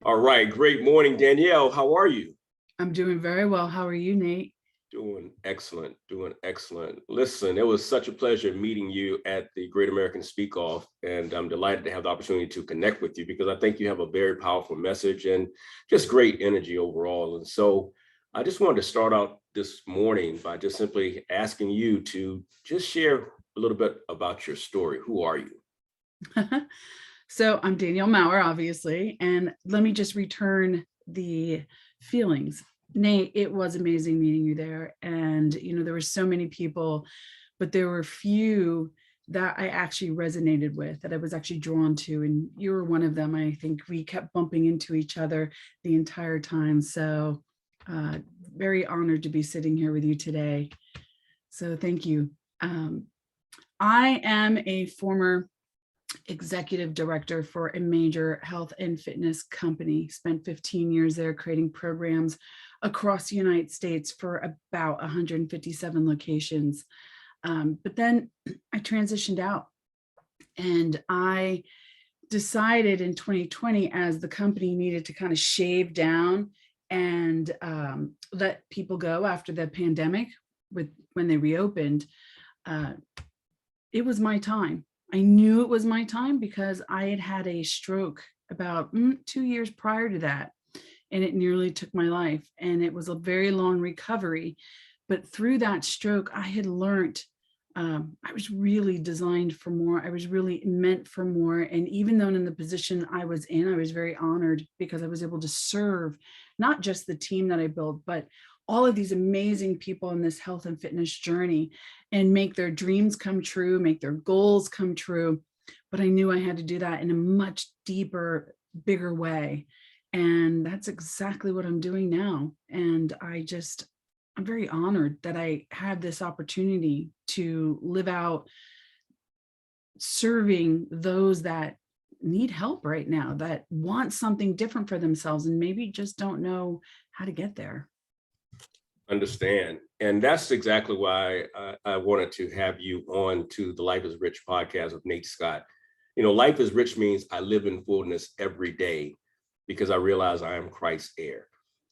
All right. Great morning, Danielle. How are you? I'm doing very well. How are you, Nate? Doing excellent. Doing excellent. Listen, it was such a pleasure meeting you at the Great American Speak Off, and I'm delighted to have the opportunity to connect with you because I think you have a very powerful message and just great energy overall. And so I just wanted to start out this morning by just simply asking you to just share a little bit about your story. Who are you? So I'm Danielle Maur, obviously, and let me just return the feelings. Nate, it was amazing meeting you there. And, there were so many people, but there were few that I actually resonated with, that I was actually drawn to. And you were one of them. I think we kept bumping into each other the entire time. So uh, very honored to be sitting here with you today. So thank you. Um, I am a former executive director for a major health and fitness company, spent 15 years there creating programs across the United States for about 157 locations. But then I transitioned out and I decided in 2020, as the company needed to kind of shave down and let people go after the pandemic with when they reopened, uh, it was my time. I knew it was my time because I had had a stroke about 2 years prior to that, and it nearly took my life. And it was a very long recovery. But through that stroke, I had learned I was really designed for more. I was really meant for more. And even though in the position I was in, I was very honored because I was able to serve not just the team that I built, but all of these amazing people in this health and fitness journey and make their dreams come true, make their goals come true. But I knew I had to do that in a much deeper, bigger way. And that's exactly what I'm doing now. And I'm very honored that I had this opportunity to live out serving those that need help right now, that want something different for themselves and maybe just don't know how to get there. Understand. And that's exactly why I wanted to have you on to the Life is Rich podcast with Nate Scott. You know, life is rich means I live in fullness every day because I realize I am Christ's heir.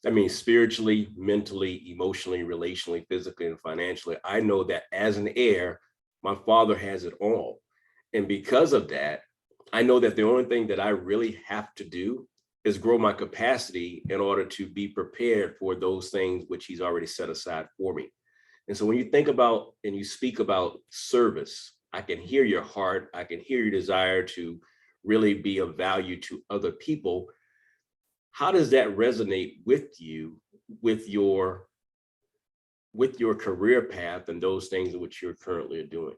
I mean, spiritually, mentally, emotionally, relationally, physically, and financially, I know that as an heir, my father has it all. And because of that, I know that the only thing that I really have to do is grow my capacity in order to be prepared for those things which he's already set aside for me. And so when you think about and you speak about service, I can hear your heart. I can hear your desire to really be of value to other people. How does that resonate with you, with your career path and those things which you're currently doing?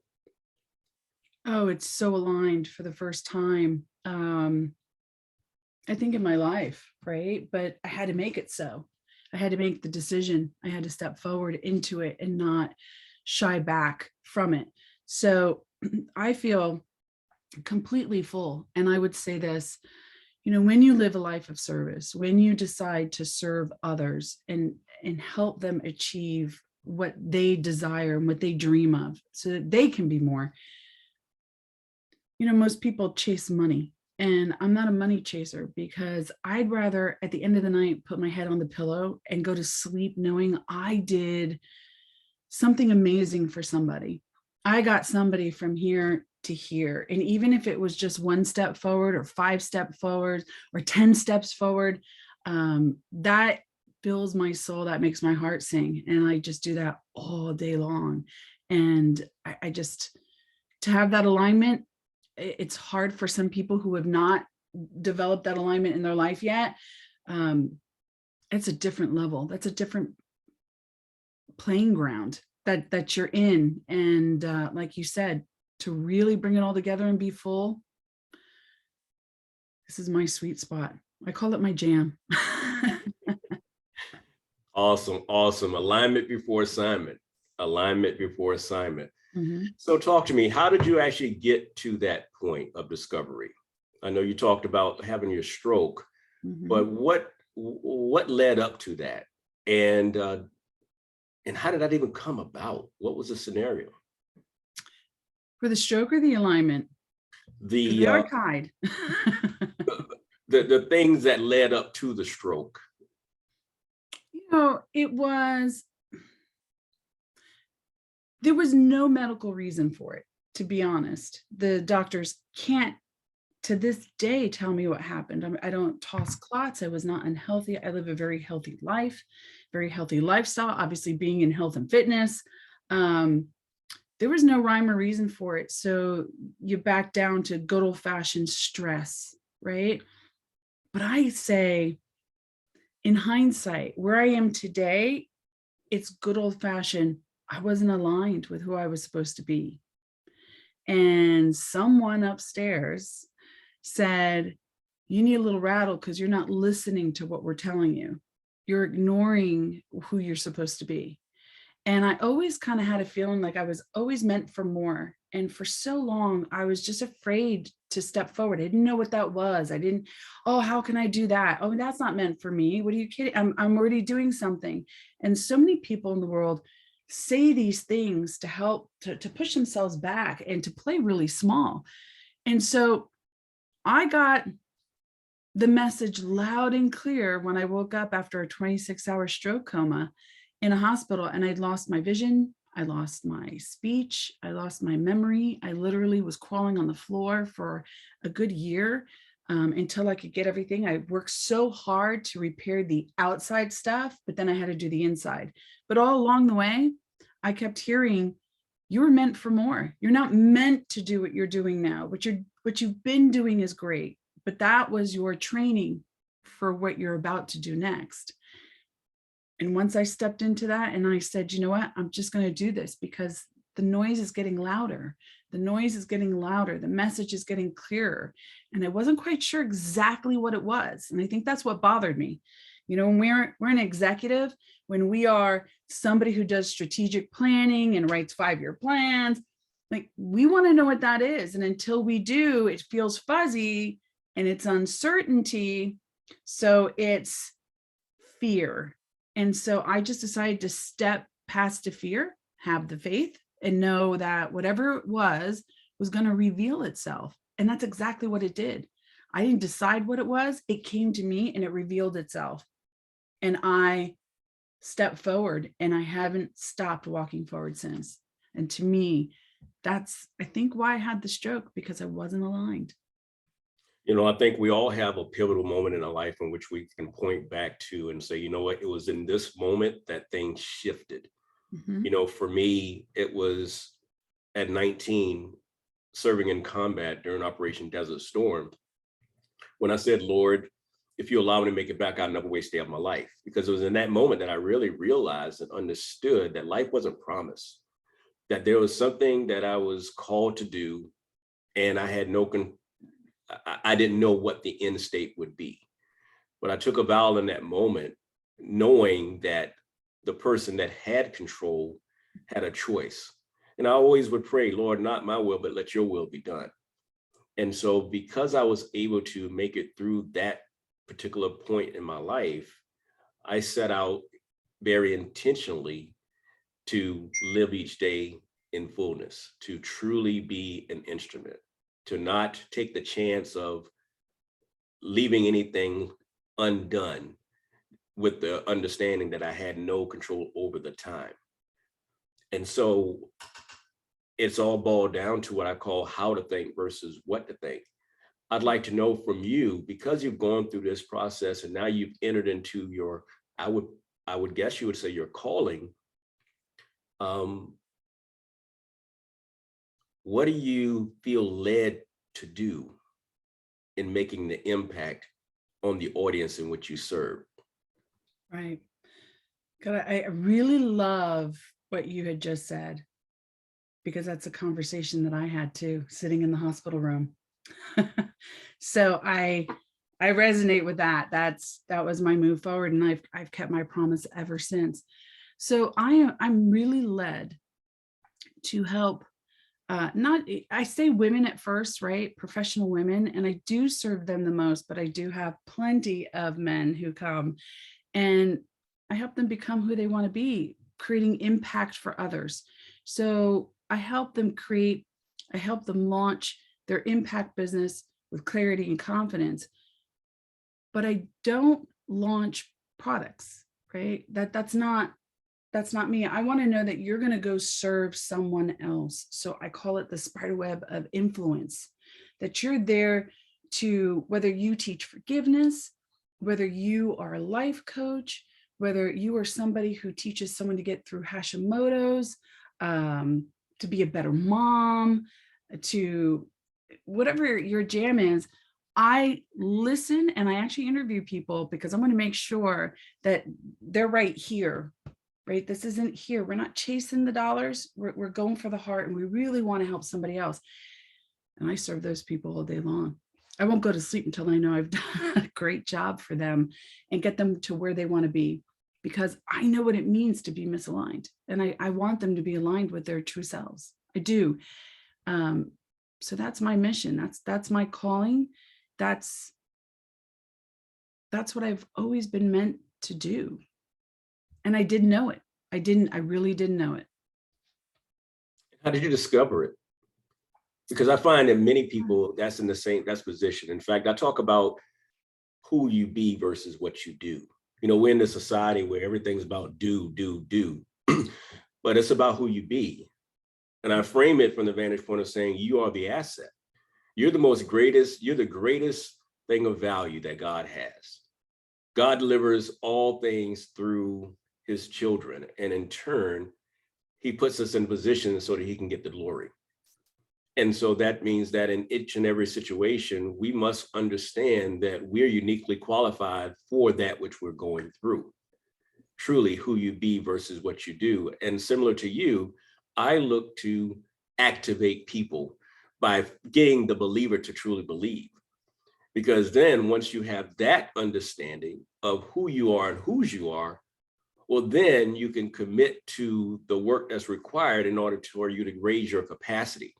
Oh, it's so aligned for the first time. I think in my life, right? But I had to make it so. I had to make the decision. I had to step forward into it and not shy back from it. So I feel completely full. And I would say this, when you live a life of service, when you decide to serve others and help them achieve what they desire and what they dream of so that they can be more, most people chase money. And I'm not a money chaser because I'd rather at the end of the night put my head on the pillow and go to sleep knowing I did something amazing for somebody. I got somebody from here to here. And even if it was just one step forward or 5 steps forward or 10 steps forward, that fills my soul. That makes my heart sing. And I just do that all day long. And I just, to have that alignment, it's hard for some people who have not developed that alignment in their life yet. It's a different level. That's a different playing ground that you're in. And like you said, to really bring it all together and be full, this is my sweet spot. I call it my jam. Awesome, awesome. Alignment before assignment. Alignment before assignment. Mhm. So talk to me, how did you actually get to that point of discovery? I know you talked about having your stroke, but Mhm. what led up to that? And how did that even come about? What was the scenario? For the stroke or the alignment, because The they are tied. the things that led up to the stroke? There was no medical reason for it, to be honest. The doctors can't, to this day, tell me what happened. I don't toss clots. I was not unhealthy. I live a very healthy life, very healthy lifestyle, obviously being in health and fitness. There was no rhyme or reason for it. So you back down to good old fashioned stress, right? But I say, in hindsight, where I am today, it's good old fashioned. I wasn't aligned with who I was supposed to be. And someone upstairs said, you need a little rattle because you're not listening to what we're telling you. You're ignoring who you're supposed to be. And I always kind of had a feeling like I was always meant for more. And for so long, I was just afraid to step forward. I didn't know what that was. Oh, how can I do that? Oh, that's not meant for me. What are you kidding? I'm already doing something. And so many people in the world say these things to help to push themselves back and to play really small. And so I got the message loud and clear when I woke up after a 26-hour stroke coma in a hospital, and I'd lost my vision. I lost my speech. I lost my memory. I literally was crawling on the floor for a good year until I could get everything. I worked so hard to repair the outside stuff, but then I had to do the inside. But all along the way, I kept hearing, you were meant for more. You're not meant to do what you're doing now. What you've been doing is great, but that was your training for what you're about to do next. And once I stepped into that and I said, you know what, I'm just going to do this because the noise is getting louder. The noise is getting louder. The message is getting clearer. And I wasn't quite sure exactly what it was. And I think that's what bothered me. You know, when we're an executive, when we are somebody who does strategic planning and writes 5-year plans, like we want to know what that is. And until we do, it feels fuzzy and it's uncertainty. So it's fear. And so I just decided to step past the fear, have the faith, and know that whatever it was going to reveal itself. And that's exactly what it did. I didn't decide what it was. It came to me and it revealed itself. And I stepped forward and I haven't stopped walking forward since. And to me, that's, I think, why I had the stroke, because I wasn't aligned. You know, I think we all have a pivotal moment in our life in which we can point back to and say, you know what, it was in this moment that things shifted. Mm-hmm. You know, for me, it was at 19, serving in combat during Operation Desert Storm, when I said, Lord, if you allow me to make it back, I'll never waste a day of my life. Because it was in that moment that I really realized and understood that life wasn't promised, that there was something that I was called to do, and I had I didn't know what the end state would be. But I took a vow in that moment, knowing that the person that had control had a choice. And I always would pray, Lord, not my will, but let your will be done. And so because I was able to make it through that particular point in my life, I set out very intentionally to live each day in fullness, to truly be an instrument, to not take the chance of leaving anything undone, with the understanding that I had no control over the time. And so it's all boiled down to what I call how to think versus what to think. I'd like to know from you, because you've gone through this process and now you've entered into your, I would guess you would say, your calling. What do you feel led to do in making the impact on the audience in which you serve? Right. God, I really love what you had just said, because that's a conversation that I had too, sitting in the hospital room. So I resonate with that. That was my move forward, and I've kept my promise ever since. So I'm really led to help. I say women at first, right? Professional women, and I do serve them the most, but I do have plenty of men who come, and I help them become who they want to be, creating impact for others. So I help them launch their impact business with clarity and confidence. but I don't launch products, right? That's not me. I want to know that you're going to go serve someone else. So I call it the spider web of influence, that you're there to, whether you teach forgiveness, whether you are a life coach, whether you are somebody who teaches someone to get through Hashimoto's, to be a better mom, to whatever your jam is. I listen and I actually interview people because I want to make sure that they're right here, right? This isn't here. We're not chasing the dollars. We're going for the heart, and we really want to help somebody else. And I serve those people all day long. I won't go to sleep until I know I've done a great job for them and get them to where they want to be, because I know what it means to be misaligned. And I want them to be aligned with their true selves. I do. So that's my mission. That's my calling. That's what I've always been meant to do. And I didn't know it. I really didn't know it. How did you discover it? Because I find that many people that's position. In fact, I talk about who you be versus what you do. You know, we're in this society where everything's about do, but it's about who you be. And I frame it from the vantage point of saying you are the asset. You're the greatest thing of value that God has. God delivers all things through his children. And in turn, he puts us in position so that he can get the glory. And so that means that in each and every situation, we must understand that we're uniquely qualified for that which we're going through. Truly who you be versus what you do. And similar to you, I look to activate people by getting the believer to truly believe. Because then once you have that understanding of who you are and whose you are, well, then you can commit to the work that's required in order for you to raise your capacity.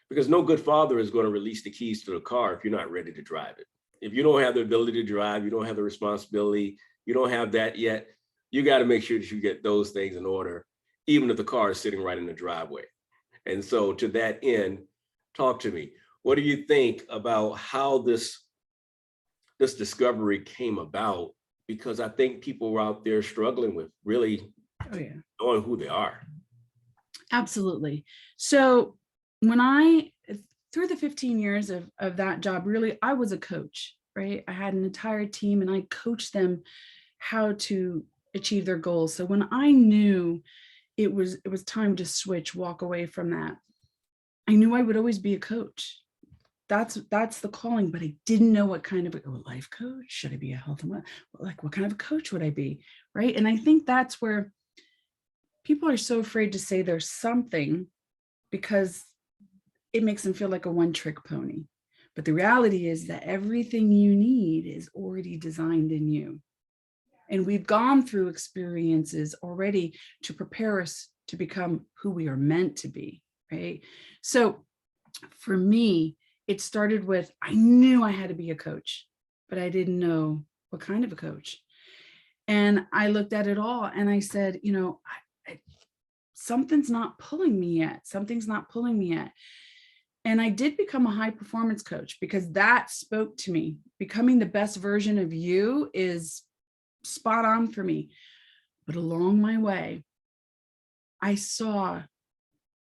Because no good father is going to release the keys to the car if you're not ready to drive it. If you don't have the ability to drive, you don't have the responsibility, you don't have that yet, you got to make sure that you get those things in order, even if the car is sitting right in the driveway. And so to that end, talk to me. What do you think about how this discovery came about? Because I think people were out there struggling with really knowing who they are. Absolutely. So when through the 15 years of that job, really, I was a coach, right? I had an entire team and I coached them how to achieve their goals. So when I knew it was time to switch, walk away from that, I knew I would always be a coach. That's the calling, but I didn't know what kind of a life coach. Should I be a health and what kind of a coach would I be? Right. And I think that's where people are so afraid to say there's something, because it makes them feel like a one-trick pony. But the reality is that everything you need is already designed in you. And we've gone through experiences already to prepare us to become who we are meant to be, right? So for me, it started with, I knew I had to be a coach, but I didn't know what kind of a coach. And I looked at it all and I said, something's not pulling me yet. Something's not pulling me yet. And I did become a high performance coach because that spoke to me. Becoming the best version of you is spot on for me. But along my way, I saw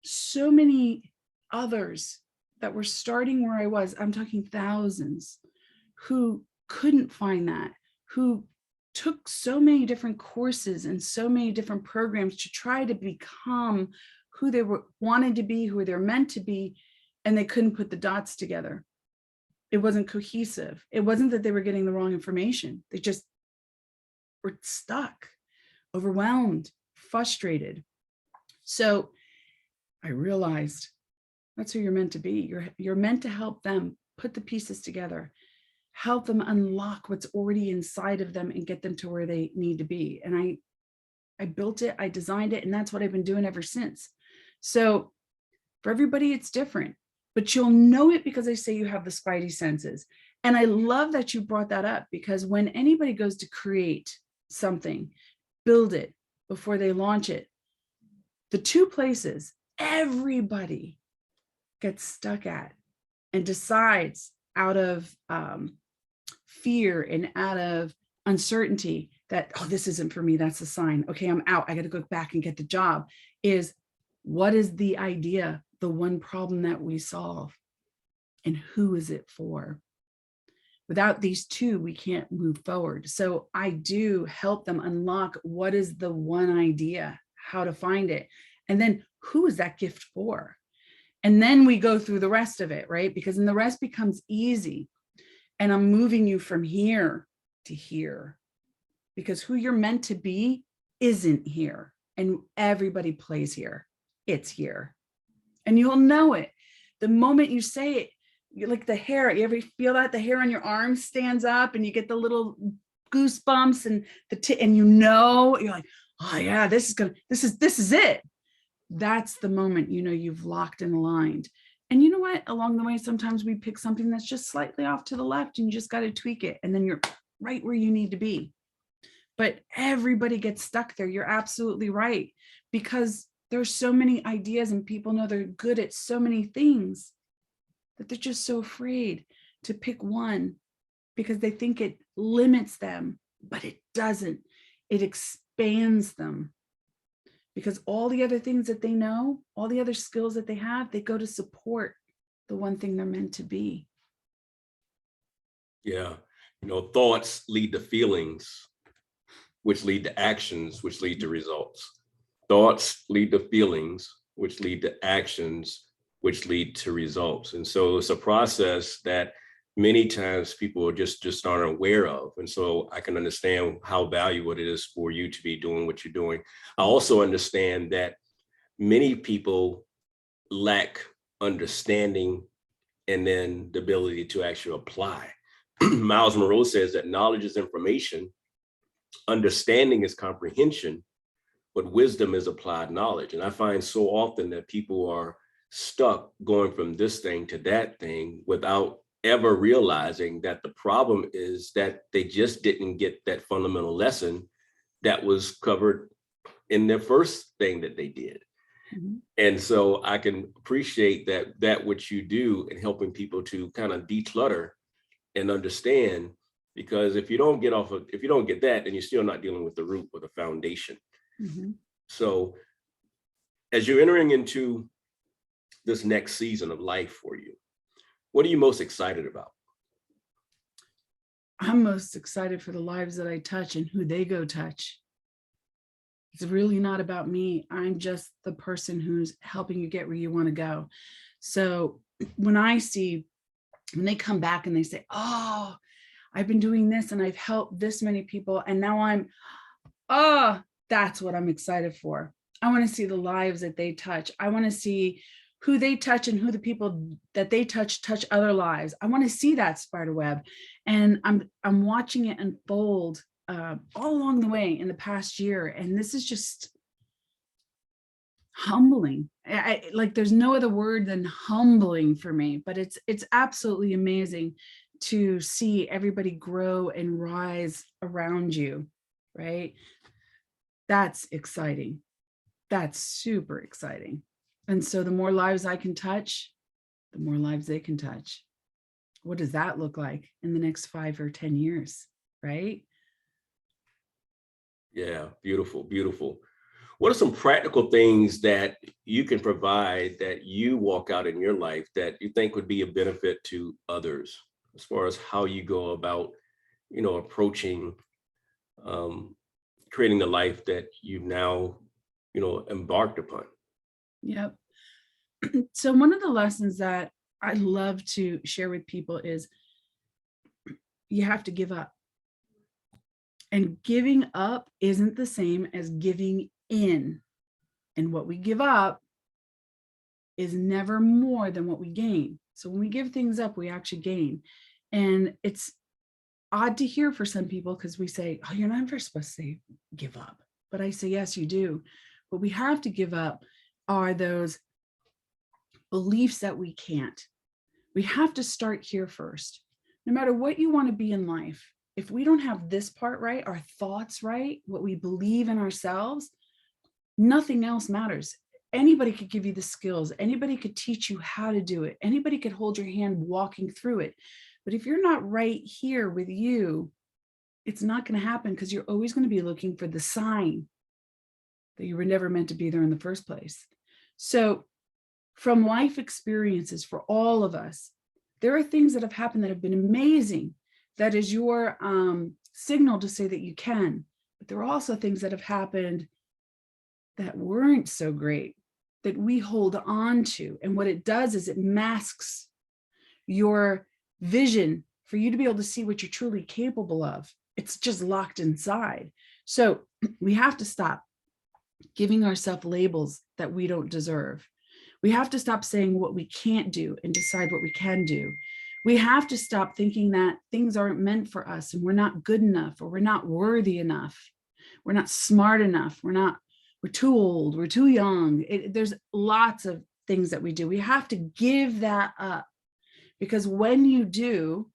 so many others that were starting where I was. I'm talking thousands who couldn't find that, who took so many different courses and so many different programs to try to become who they wanted to be, who they're meant to be, and they couldn't put the dots together. It wasn't cohesive. It wasn't that they were getting the wrong information. They just were stuck, overwhelmed, frustrated. So I realized that's who you're meant to be. You're meant to help them put the pieces together, help them unlock what's already inside of them and get them to where they need to be. And I built it, I designed it, and that's what I've been doing ever since. So for everybody, it's different, but you'll know it because I say you have the spidey senses. And I love that you brought that up, because when anybody goes to create something, build it before they launch it, the two places everybody gets stuck at and decides out of fear and out of uncertainty that, oh, this isn't for me, that's a sign, okay, I'm out, I got to go back and get the job, is what is the idea, the one problem that we solve, and who is it for? Without these two, we can't move forward. So I do help them unlock what is the one idea, how to find it, and then who is that gift for? And then we go through the rest of it, right? Because then the rest becomes easy. And I'm moving you from here to here, because who you're meant to be isn't here. And everybody plays here. It's here. And you'll know it. The moment you say it, you're like the hair, you ever feel that? The hair on your arm stands up and you get the little goosebumps and and you know, you're like, oh yeah, this is it. That's the moment, you know, you've locked and aligned. And you know what? Along the way, sometimes we pick something that's just slightly off to the left and you just got to tweak it. And then you're right where you need to be. But everybody gets stuck there. You're absolutely right. Because there's so many ideas and people know they're good at so many things that they're just so afraid to pick one because they think it limits them, but it doesn't. It expands them. Because all the other things that they know, all the other skills that they have, they go to support the one thing they're meant to be. Yeah. Thoughts lead to feelings, which lead to actions, which lead to results. Thoughts lead to feelings, which lead to actions, which lead to results. And so it's a process that many times people just aren't aware of. And so I can understand how valuable it is for you to be doing what you're doing. I also understand that many people lack understanding and then the ability to actually apply. Miles Monroe says that knowledge is information, understanding is comprehension, but wisdom is applied knowledge. And I find so often that people are stuck going from this thing to that thing without ever realizing that the problem is that they just didn't get that fundamental lesson that was covered in their first thing that they did. Mm-hmm. And so I can appreciate that what you do in helping people to kind of declutter and understand, because if you don't get that, then you're still not dealing with the root or the foundation. Mm-hmm. So as you're entering into this next season of life for you, what are you most excited about? I'm most excited for the lives that I touch and who they go touch. It's really not about me. I'm just the person who's helping you get where you want to go. So when they come back and they say, oh, I've been doing this and I've helped this many people, and now that's what I'm excited for. I want to see the lives that they touch. I want to see who they touch and who the people that they touch other lives. I want to see that spider web. And I'm watching it unfold all along the way in the past year. And this is just humbling. Like there's no other word than humbling for me, but it's absolutely amazing to see everybody grow and rise around you, right? That's exciting. That's super exciting. And so the more lives I can touch, the more lives they can touch. What does that look like in the next 5 or 10 years, right? Yeah, beautiful, beautiful. What are some practical things that you can provide that you walk out in your life that you think would be a benefit to others as far as how you go about, approaching creating the life that you've now, embarked upon? Yep. So one of the lessons that I love to share with people is you have to give up. And giving up isn't the same as giving in. And what we give up is never more than what we gain. So when we give things up, we actually gain. And it's odd to hear for some people because we say, oh, you're never supposed to say give up. But I say, yes, you do. What we have to give up are those beliefs that we can't. We have to start here first. No matter what you want to be in life, if we don't have this part right, our thoughts right, what we believe in ourselves, nothing else matters. Anybody could give you the skills. Anybody could teach you how to do it. Anybody could hold your hand walking through it. But if you're not right here with you, it's not going to happen, because you're always going to be looking for the sign that you were never meant to be there in the first place. So from life experiences for all of us, there are things that have happened that have been amazing. That is your signal to say that you can. But there are also things that have happened that weren't so great that we hold on to. And what it does is it masks your vision for you to be able to see what you're truly capable of. It's just locked inside. So we have to stop giving ourselves labels that we don't deserve. We have to stop saying what we can't do and decide what we can do. We have to stop thinking that things aren't meant for us and we're not good enough, or we're not worthy enough. We're not smart enough. We're too old. We're too young. There's lots of things that we do. We have to give that up, because when you do,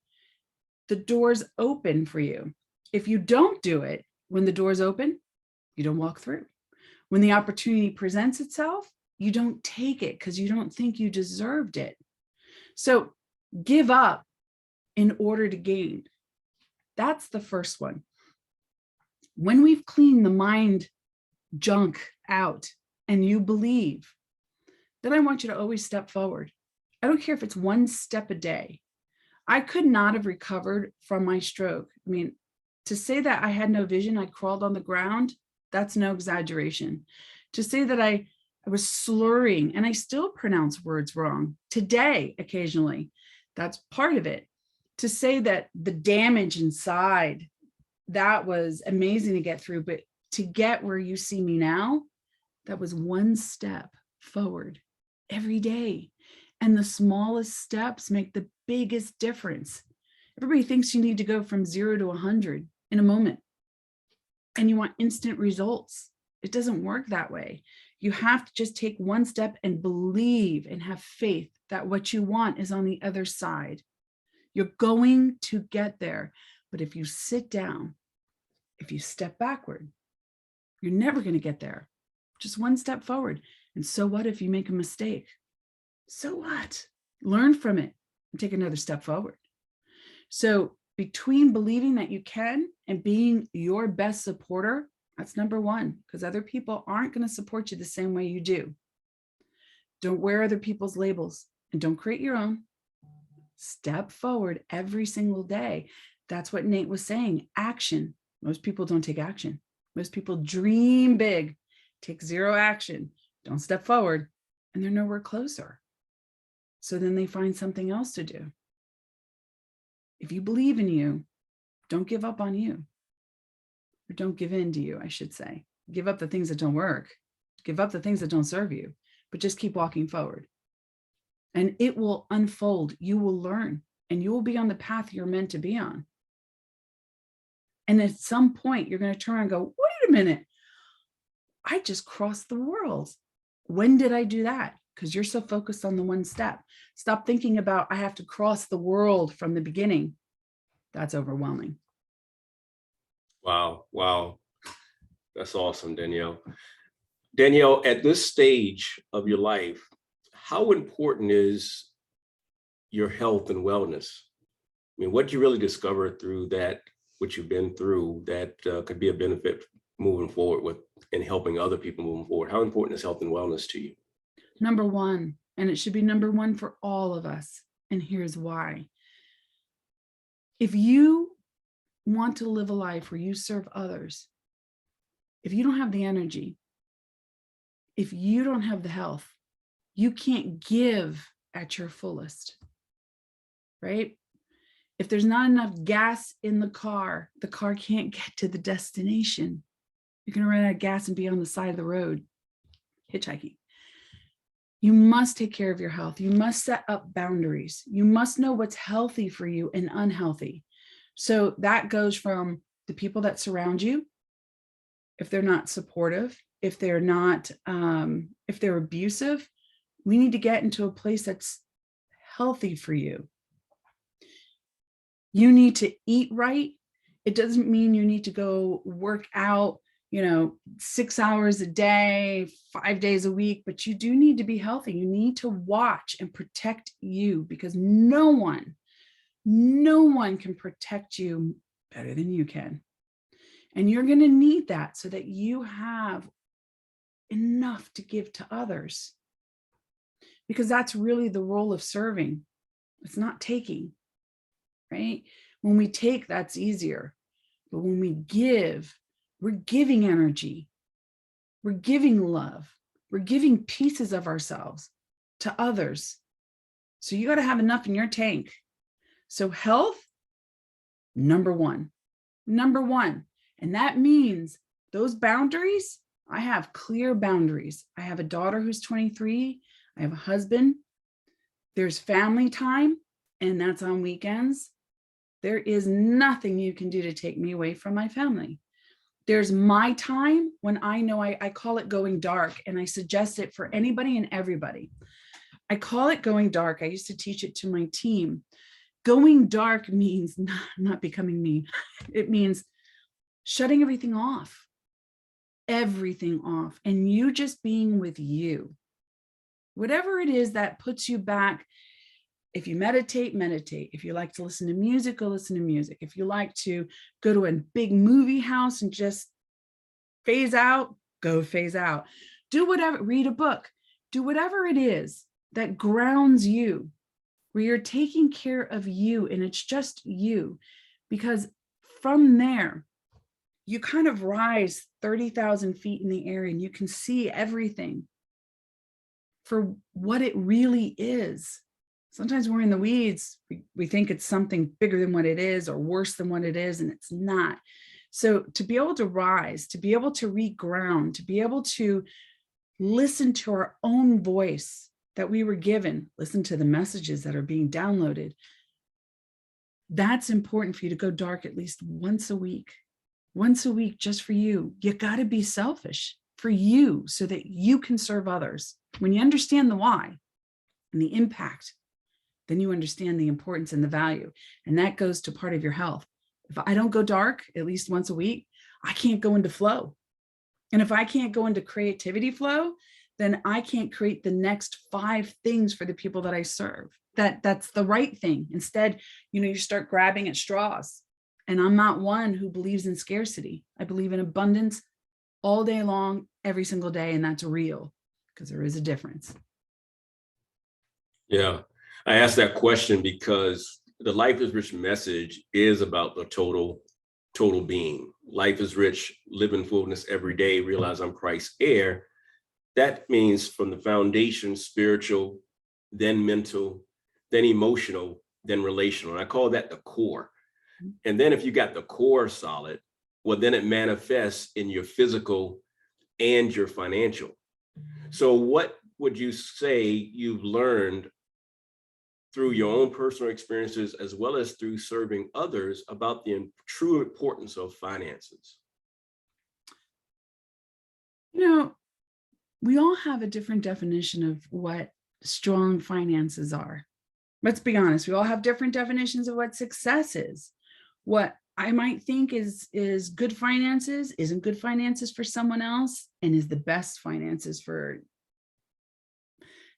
the doors open for you. If you don't do it, when the doors open, you don't walk through. When the opportunity presents itself, you don't take it because you don't think you deserved it. So give up in order to gain. That's the first one. When we've cleaned the mind junk out and you believe, then I want you to always step forward. I don't care if it's one step a day. I could not have recovered from my stroke. I mean, to say that I had no vision, I crawled on the ground, that's no exaggeration. To say that I was slurring, and I still pronounce words wrong today occasionally, that's part of it. To say that the damage inside, that was amazing to get through, but to get where you see me now, that was one step forward every day. And the smallest steps make the biggest difference. Everybody thinks you need to go from 0 to 100 in a moment, and you want instant results. It doesn't work that way. You have to just take one step and believe and have faith that what you want is on the other side. You're going to get there. But if you sit down, if you step backward, you're never going to get there. Just one step forward. And so what if you make a mistake? So what? Learn from it and take another step forward. So between believing that you can and being your best supporter, that's number one, because other people aren't going to support you the same way you do. Don't wear other people's labels and don't create your own. Step forward every single day. That's what Nate was saying. Action. Most people don't take action. Most people dream big, take zero action, don't step forward, and they're nowhere closer. So then they find something else to do. If you believe in you, don't give up on you. Or don't give in to you, I should say. Give up the things that don't work. Give up the things that don't serve you, but just keep walking forward. And it will unfold. You will learn, and you will be on the path you're meant to be on. And at some point, you're going to turn and go, wait a minute, I just crossed the world. When did I do that? Because you're so focused on the one step. Stop thinking about, I have to cross the world from the beginning. That's overwhelming. Wow. Wow. That's awesome, Danielle. Danielle, at this stage of your life, how important is your health and wellness? I mean, what did you really discover through that, what you've been through, that could be a benefit moving forward with and helping other people moving forward? How important is health and wellness to you? Number one, and it should be number one for all of us. And here's why. If you want to live a life where you serve others, if you don't have the energy, if you don't have the health, you can't give at your fullest, right? If there's not enough gas in the car can't get to the destination. You're going to run out of gas and be on the side of the road hitchhiking. You must take care of your health. You must set up boundaries. You must know what's healthy for you and unhealthy. So that goes from the people that surround you. If they're not supportive, if they're not, if they're abusive, we need to get into a place that's healthy for you. You need to eat right. It doesn't mean you need to go work out, 6 hours a day, 5 days a week, but you do need to be healthy. You need to watch and protect you, because no one No one can protect you better than you can. And you're going to need that so that you have enough to give to others. Because that's really the role of serving. It's not taking, right? When we take, that's easier. But when we give, we're giving energy. We're giving love. We're giving pieces of ourselves to others. So you got to have enough in your tank. So health, number one. And that means those boundaries, I have clear boundaries. I have a daughter who's 23. I have a husband. There's family time, and that's on weekends. There is nothing you can do to take me away from my family. There's my time when I know I call it going dark, and I suggest it for anybody and everybody. I call it going dark. I used to teach it to my team. Going dark means not becoming me. It means shutting everything off, and you just being with you. Whatever it is that puts you back. If you meditate, meditate. If you like to listen to music, go listen to music. If you like to go to a big movie house and just phase out, go phase out. Do whatever, read a book, do whatever it is that grounds you, where you're taking care of you and it's just you. Because from there, you kind of rise 30,000 feet in the air and you can see everything for what it really is. Sometimes we're in the weeds. We think it's something bigger than what it is or worse than what it is, and it's not. So to be able to rise, to be able to reground, to be able to listen to our own voice that we were given, listen to the messages that are being downloaded, that's important for you to go dark at least once a week just for you. You got to be selfish for you so that you can serve others. When you understand the why and the impact, then you understand the importance and the value. And that goes to part of your health. If I don't go dark at least once a week, I can't go into flow. And if I can't go into creativity flow, then I can't create the next 5 things for the people that I serve. That's the right thing. Instead, you start grabbing at straws. And I'm not one who believes in scarcity. I believe in abundance all day long, every single day. And that's real, because there is a difference. Yeah. I asked that question because the Life is Rich message is about the total being. Life is rich, live in fullness every day, realize I'm Christ's heir. That means from the foundation, spiritual, then mental, then emotional, then relational. And I call that the core. And then if you got the core solid, well, then it manifests in your physical and your financial. So what would you say you've learned through your own personal experiences, as well as through serving others, about the true importance of finances? We all have a different definition of what strong finances are. Let's be honest. We all have different definitions of what success is. What I might think is good finances isn't good finances for someone else, and is the best finances for.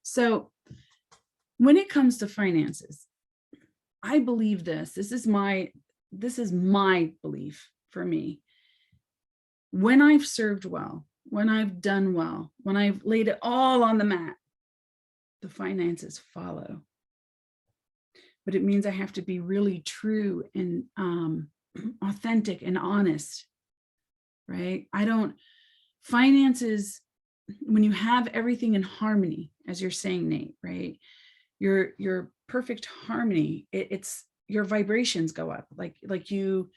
So when it comes to finances, I believe this. This is my belief for me. When I've served well, when I've done well, when I've laid it all on the mat, the finances follow. But it means I have to be really true and authentic and honest, right? Finances, when you have everything in harmony, as you're saying, Nate, right? Your perfect harmony, it's your vibrations go up, like you're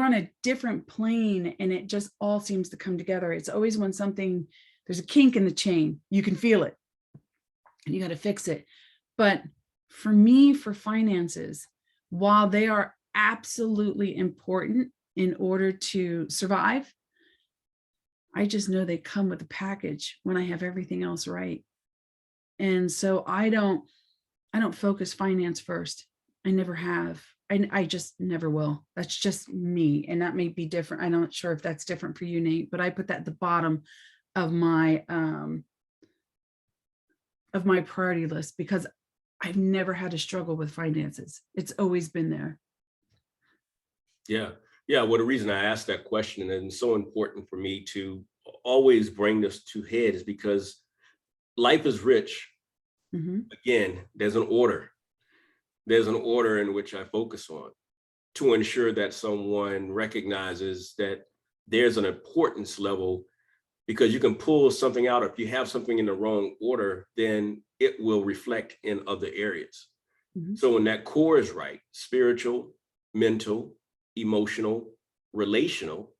on a different plane, and it just all seems to come together. It's always when there's a kink in the chain, you can feel it and you got to fix it. But for me, for finances, while they are absolutely important in order to survive, I just know they come with a package when I have everything else right. And so I don't focus finance first. I never have. I just never will. That's just me. And that may be different. I'm not sure if that's different for you, Nate, but I put that at the bottom of my priority list, because I've never had a struggle with finances. It's always been there. Yeah. Yeah. Well, the reason I asked that question, and it's so important for me to always bring this to head, is because life is rich. Mm-hmm. Again, there's an order. There's an order in which I focus on to ensure that someone recognizes that there's an importance level, because you can pull something out. If you have something in the wrong order, then it will reflect in other areas. Mm-hmm. So when that core is right, spiritual, mental, emotional, relational,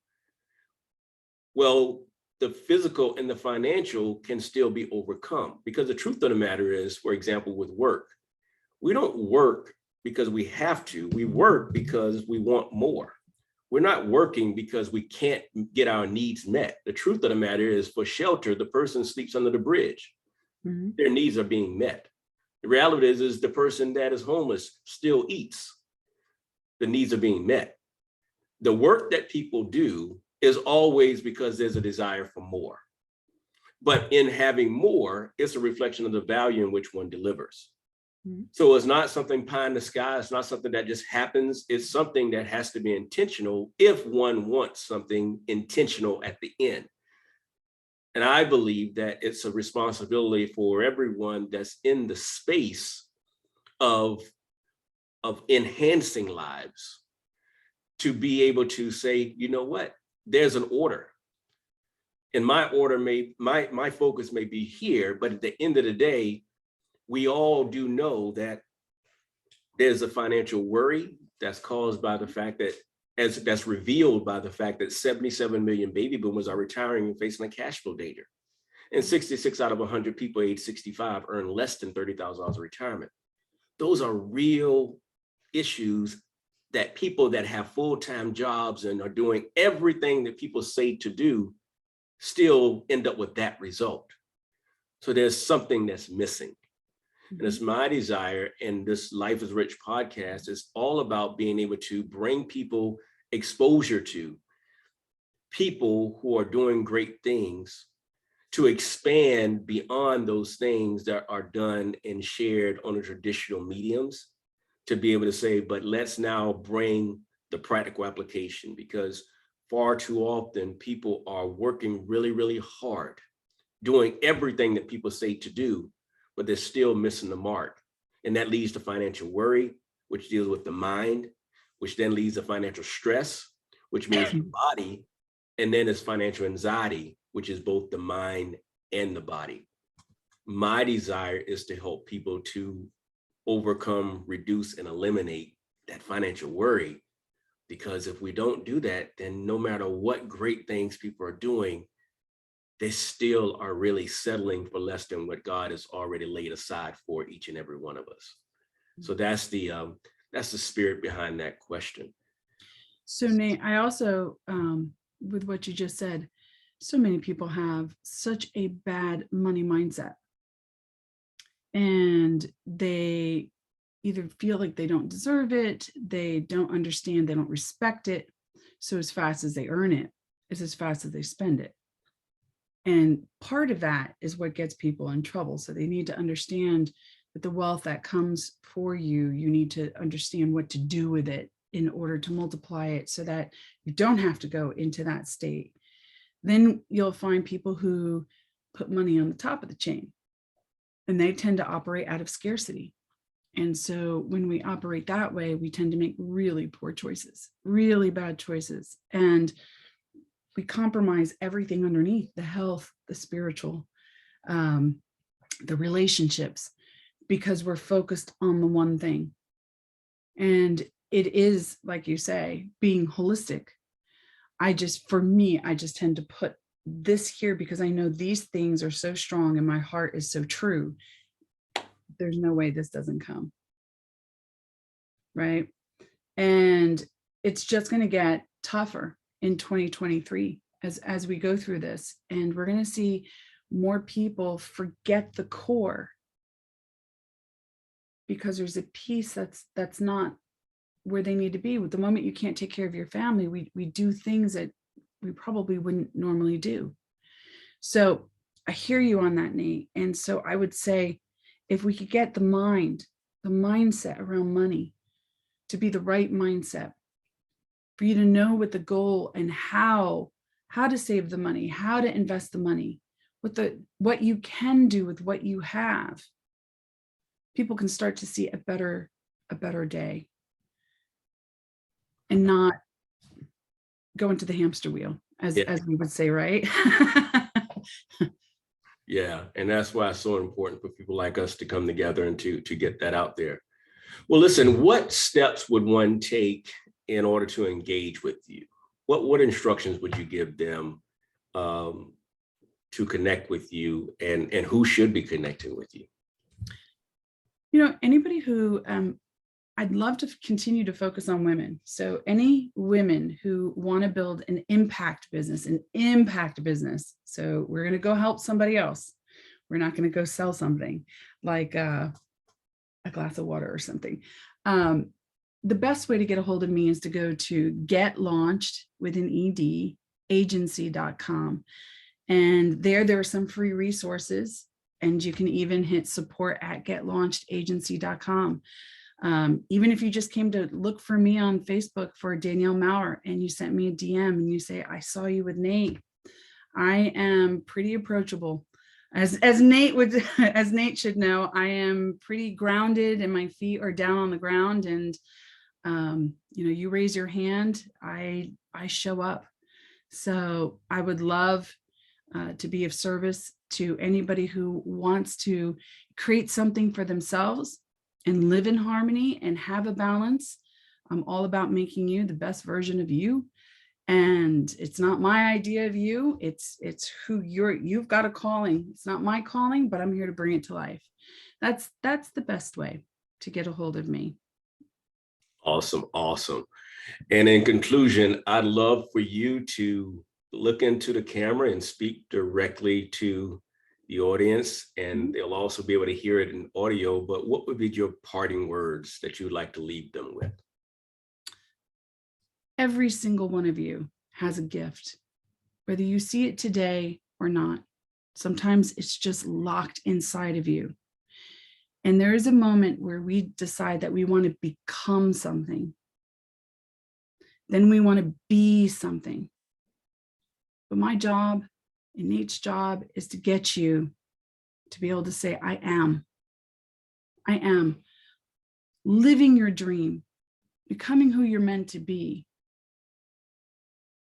well, the physical and the financial can still be overcome. Because the truth of the matter is, for example, with work, we don't work because we have to. We work because we want more. We're not working because we can't get our needs met. The truth of the matter is, for shelter, the person sleeps under the bridge. Mm-hmm. Their needs are being met. The reality is the person that is homeless still eats. The needs are being met. The work that people do is always because there's a desire for more. But in having more, it's a reflection of the value in which one delivers. Mm-hmm. So it's not something pie in the sky. It's not something that just happens. It's something that has to be intentional if one wants something intentional at the end. And I believe that it's a responsibility for everyone that's in the space of enhancing lives to be able to say, you know what, there's an order. And my order my focus may be here, but at the end of the day, we all do know that there's a financial worry that's caused by the fact that, that's revealed by the fact that 77 million baby boomers are retiring and facing a cash flow danger. And 66 out of 100 people age 65 earn less than $30,000 of retirement. Those are real issues that people that have full-time jobs and are doing everything that people say to do still end up with that result. So there's something that's missing. And it's my desire, and this Life is Rich podcast is all about being able to bring people exposure to people who are doing great things, to expand beyond those things that are done and shared on the traditional mediums, to be able to say, but let's now bring the practical application, because far too often people are working really, really hard, doing everything that people say to do, but they're still missing the mark. And that leads to financial worry, which deals with the mind, which then leads to financial stress, which means the body, and then it's financial anxiety, which is both the mind and the body. My desire is to help people to overcome, reduce, and eliminate that financial worry. Because if we don't do that, then no matter what great things people are doing, they still are really settling for less than what God has already laid aside for each and every one of us. So that's the spirit behind that question. So Nate, I also, with what you just said, so many people have such a bad money mindset, and they either feel like they don't deserve it, they don't understand, they don't respect it. So as fast as they earn it, it's as fast as they spend it. And part of that is what gets people in trouble. So they need to understand that the wealth that comes for you, you need to understand what to do with it in order to multiply it so that you don't have to go into that state. Then you'll find people who put money on the top of the chain, and they tend to operate out of scarcity. And so when we operate that way, we tend to make really poor choices, really bad choices. And we compromise everything underneath: the health, the spiritual, the relationships, because we're focused on the one thing. And it is, like you say, being holistic. For me, I just tend to put this here because I know these things are so strong and my heart is so true. There's no way this doesn't come. Right. And it's just going to get tougher in 2023 as we go through this. And we're going to see more people forget the core because there's a piece that's not where they need to be. With the moment you can't take care of your family, we do things that we probably wouldn't normally do. So I hear you on that, Nate. And so I would say, if we could get the mindset around money to be the right mindset, for you to know what the goal and how to save the money, how to invest the money, what you can do with what you have, people can start to see a better day and not go into the hamster wheel, as we would say, right? Yeah, and that's why it's so important for people like us to come together and to get that out there. Well, listen, what steps would one take in order to engage with you? What instructions would you give them to connect with you, and who should be connecting with you? Anybody who, I'd love to continue to focus on women. So any women who want to build an impact business. So we're going to go help somebody else. We're not going to go sell something like a glass of water or something. The best way to get a hold of me is to go to GetLaunched with an ED agency.com. And there are some free resources, and you can even hit support at getlaunchtedagency.com. Even if you just came to look for me on Facebook for Danielle Maur and you sent me a DM and you say, I saw you with Nate, I am pretty approachable. As Nate should know, I am pretty grounded and my feet are down on the ground, and you raise your hand, I show up. So I would love to be of service to anybody who wants to create something for themselves and live in harmony and have a balance. I'm all about making you the best version of you. And it's not my idea of you. It's who you've got a calling. It's not my calling, but I'm here to bring it to life. That's the best way to get a hold of me. Awesome. And in conclusion, I'd love for you to look into the camera and speak directly to the audience, and they'll also be able to hear it in audio. But what would be your parting words that you'd like to leave them with? Every single one of you has a gift, whether you see it today or not. Sometimes it's just locked inside of you. And there is a moment where we decide that we want to become something. Then we want to be something. But my job and Nate's job is to get you to be able to say, I am living your dream, becoming who you're meant to be,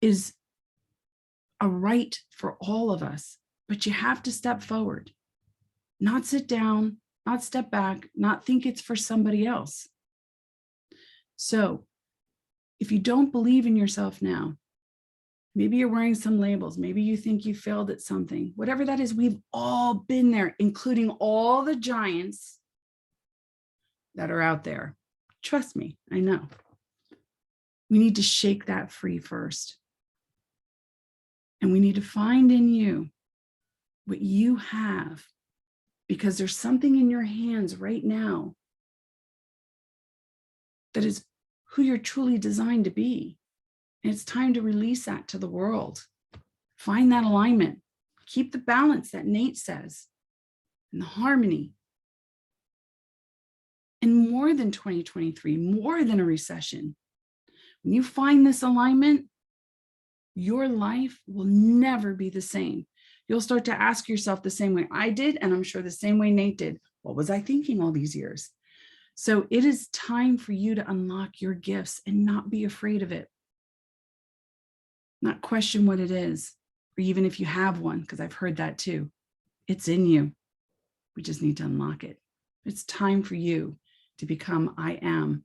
is a right for all of us. But you have to step forward, not sit down, not step back, not think it's for somebody else. So if you don't believe in yourself now, maybe you're wearing some labels, maybe you think you failed at something, whatever that is, we've all been there, including all the giants that are out there. Trust me, I know. We need to shake that free first. And we need to find in you what you have, because there's something in your hands right now that is who you're truly designed to be. And it's time to release that to the world. Find that alignment. Keep the balance that Nate says, and the harmony. And more than 2023, more than a recession, when you find this alignment, your life will never be the same. You'll start to ask yourself the same way I did, and I'm sure the same way Nate did. What was I thinking all these years? So it is time for you to unlock your gifts and not be afraid of it. Not question what it is, or even if you have one, because I've heard that too. It's in you. We just need to unlock it. It's time for you to become I am